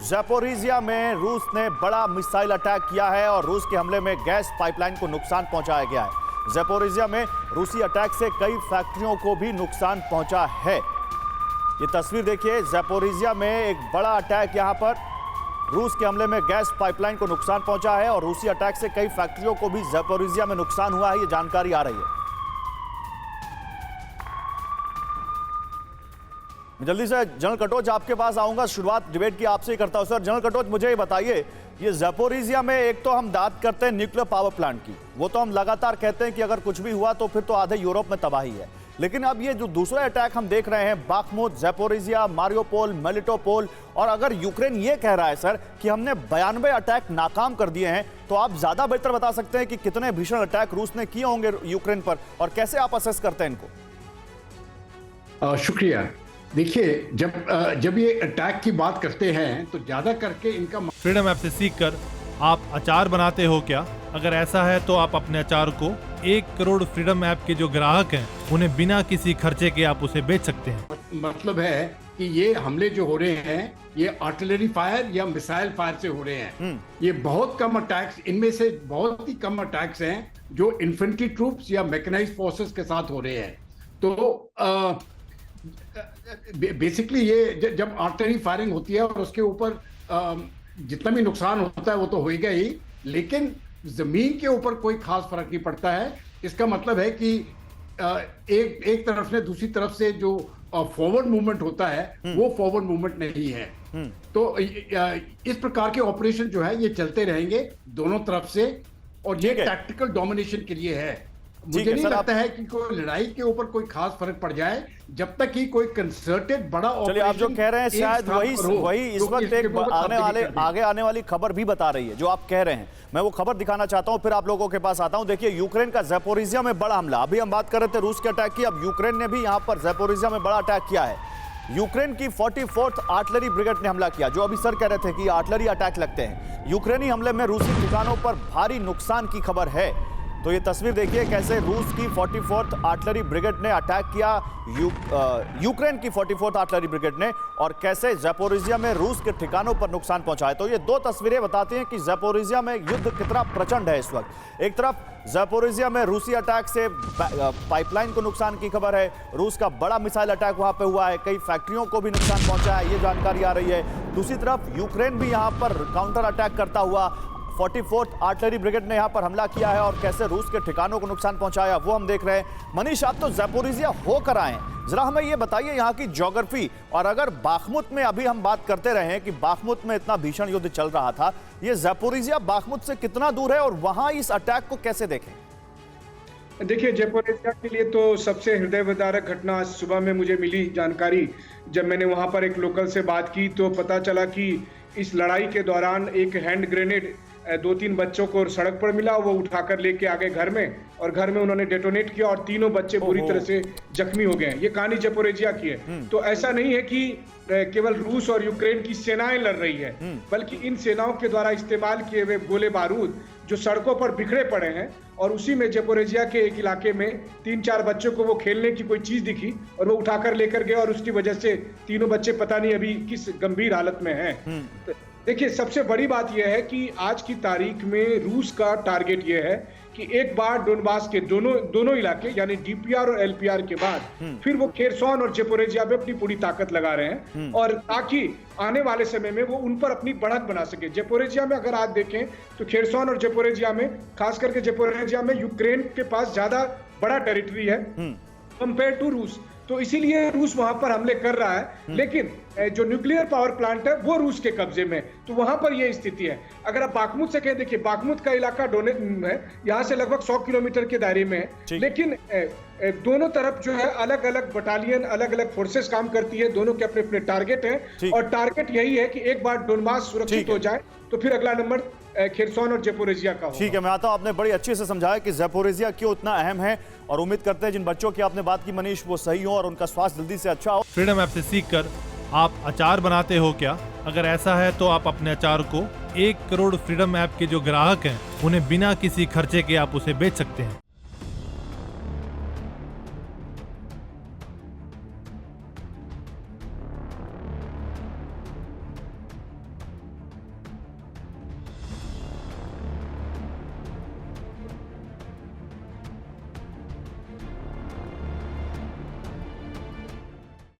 Zaporizhzhia में रूस ने बड़ा मिसाइल अटैक किया है और रूस के हमले में गैस पाइपलाइन को नुकसान पहुंचाया गया है। ज़ैपोरिज़िया में रूसी अटैक से कई फैक्ट्रियों को भी नुकसान पहुंचा है। ये तस्वीर देखिए, ज़ैपोरिज़िया में एक बड़ा अटैक यहां पर रूस के हमले में गैस पाइपलाइन को नुकसान पहुंचा है और रूसी अटैक से कई फैक्ट्रियों को भी ज़ैपोरिज़िया में नुकसान हुआ है, ये जानकारी आ रही है। जल्दी से जनरल कटोच आपके पास आऊंगा, शुरुआत डिबेट की आपसे ही करता हूं। सर, जनरल कटोच मुझे ये बताइए, ये ज़ैपोरिज़िया में एक तो हम बात करते हैं न्यूक्लियर पावर प्लांट की, वो तो हम लगातार कहते हैं कि अगर कुछ भी हुआ तो फिर तो आधे यूरोप में तबाही है। लेकिन अब ये जो दूसरा अटैक हम देख रहे हैं, बाखमुत, ज़ैपोरिज़िया, मारियोपोल, मेलिटोपोल, और अगर यूक्रेन ये कह रहा है सर कि हमने 92 अटैक नाकाम कर दिए हैं, तो आप ज्यादा बेहतर बता सकते हैं कि कितने भीषण अटैक रूस ने किए होंगे यूक्रेन पर और कैसे आप असेस करते हैं इनको? शुक्रिया। देखिए, जब ये अटैक की बात करते हैं तो ज्यादा करके इनका फ्रीडम ऐप से सीखकर आप अचार बनाते हो क्या? अगर ऐसा है तो आप अपने अचार को 1 करोड़ फ्रीडम ऐप के जो ग्राहक हैं उन्हें बिना किसी खर्चे के आप उसे बेच सकते हैं। मतलब है कि ये हमले जो हो रहे हैं ये आर्टिलरी फायर या मिसाइल फायर से हो रहे हैं। ये बहुत कम अटैक्स, इनमें से बहुत ही कम अटैक्स हैं जो इन्फेंट्री ट्रूप्स या मैकेनाइज्ड फोर्सेस के साथ हो रहे हैं। तो बेसिकली ये जब आर्टिलरी फायरिंग होती है और उसके ऊपर जितना भी नुकसान होता है वो तो होएगा ही, लेकिन जमीन के ऊपर कोई खास फर्क नहीं पड़ता है। इसका मतलब है कि एक तरफ से दूसरी तरफ से जो फॉरवर्ड मूवमेंट होता है वो फॉरवर्ड मूवमेंट नहीं है। तो इस प्रकार के ऑपरेशन जो है ये चलते रहेंगे दोनों तरफ से, और ये टैक्टिकल डोमिनेशन के लिए है। मुझे नहीं लगता है कि कोई लड़ाई के ऊपर कोई खास फर्क पड़ जाए जब तक कि कोई कंसर्टेड बड़ा ऑपरेशन। आप जो कह रहे हैं शायद वही इस वक्त एक आगे आने वाली खबर भी बता रही है जो आप कह रहे हैं। मैं वो खबर दिखाना चाहता हूं, फिर आप लोगों के पास आता हूं। देखिए, यूक्रेन का ज़ैपोरिज़िया में बड़ा हमला, अभी हम बात कर रहे थे रूस के अटैक की, अब यूक्रेन ने भी यहां पर ज़ैपोरिज़िया में बड़ा अटैक किया है। यूक्रेन की 44th आर्टिलरी ब्रिगेड ने हमला किया, जो अभी सर कह रहे थे कि आर्टिलरी अटैक लगते हैं। यूक्रेनी हमले में रूसी ठिकानों पर भारी नुकसान की खबर है। तो ये तस्वीर देखिए कैसे रूस की 44th आर्टिलरी ब्रिगेड ने अटैक किया यूक्रेन की 44th आर्टिलरी ब्रिगेड ने, और कैसे ज़ैपोरिज़िया में रूस के ठिकानों पर नुकसान पहुंचा है। तो ये दो तस्वीरें बताती हैं कि ज़ैपोरिज़िया में युद्ध कितना प्रचंड है इस वक्त। एक तरफ ज़ैपोरिज़िया में रूसी अटैक से पाइपलाइन को नुकसान की खबर है, रूस का बड़ा मिसाइल अटैक वहां पे हुआ है, कई फैक्ट्रियों को भी नुकसान पहुंचा है, ये जानकारी आ रही है। दूसरी तरफ यूक्रेन भी यहां पर काउंटर अटैक करता हुआ 44th आर्टिलरी ब्रिगेड ने यहां पर हमला किया है और कैसे रूस के ठिकानों को नुकसान पहुंचाया वो हम देख रहे हैं। मनीष, आप तो ज़ैपोरिज़िया होकर आए, जरा हमें ये बताइए यहाँ की ज्योग्राफी, और अगर बाखमुत में अभी हम बात करते रहे हैं कि बाखमुत में इतना भीषण युद्ध चल रहा था, ये ज़ैपोरिज़िया बाखमुत से कितना दूर है और वहां इस अटैक को कैसे देखें? देखिए, ज़ैपोरिज़िया के लिए तो सबसे हृदय विदारक घटना आज सुबह में मुझे मिली जानकारी। जब मैंने वहां पर एक लोकल से बात की तो पता चला कि इस लड़ाई के दौरान एक हैंड ग्रेनेड 2-3 बच्चों को सड़क पर मिला, वो उठाकर लेके आ गए घर में, और घर में उन्होंने डेटोनेट किया और तीनों बच्चे बुरी तरह से जख्मी हो गए। ये कहानी ज़ैपोरिज़िया की है। तो ऐसा नहीं है कि केवल रूस और यूक्रेन की सेनाएं लड़ रही है, बल्कि इन सेनाओं के द्वारा इस्तेमाल किए हुए गोले बारूद जो सड़कों पर बिखरे पड़े हैं, और उसी में ज़ैपोरिज़िया के एक इलाके में 3-4 बच्चों को वो खेलने की कोई चीज दिखी और वो उठाकर लेकर गए, और उसकी वजह से तीनों बच्चे पता नहीं अभी किस गंभीर हालत में हैं। देखिए, सबसे बड़ी बात यह है कि आज की तारीख में रूस का टारगेट यह है कि एक बार डोनबास के दोनों इलाके यानी डीपीआर और एलपीआर के बाद फिर वो खेरसॉन और ज़ैपोरिज़िया पे अपनी पूरी ताकत लगा रहे हैं, और ताकि आने वाले समय में वो उन पर अपनी बढ़त बना सके। ज़ैपोरिज़िया में अगर आज देखें तो खेरसॉन और ज़ैपोरिज़िया में, खास करके ज़ैपोरिज़िया में, यूक्रेन के पास ज्यादा बड़ा टेरिटरी है कंपेयर टू रूस, तो इसीलिए रूस वहां पर हमले कर रहा है। लेकिन जो न्यूक्लियर पावर प्लांट है वो रूस के कब्जे में, तो वहां पर यह स्थिति है। अगर आप बाखमुत से कहें, देखिए बाखमुत का इलाका है, यहाँ से लगभग 100 किलोमीटर के दायरे में है, लेकिन दोनों तरफ जो है अलग अलग बटालियन, अलग अलग फोर्सेस काम करती है, दोनों के अपने अपने टारगेट हैं, और टारगेट यही है कि एक बार डोनबास सुरक्षित हो जाए तो फिर अगला नंबर खेरसॉन और ज़ैपोरिज़िया का होगा। ठीक है, मैं आता हूं। आपने बड़ी अच्छे से समझाया कि ज़ैपोरिज़िया क्यों इतना अहम है, और उम्मीद करते हैं जिन बच्चों की आपने बात की मनीष, वो सही हो और उनका स्वास्थ्य जल्दी से अच्छा हो। फ्रीडम ऐप से सीखकर आप अचार बनाते हो क्या? अगर ऐसा है तो आप अपने अचार को 1 करोड़ फ्रीडम ऐप के जो ग्राहक हैं उन्हें बिना किसी खर्चे के आप उसे बेच सकते हैं।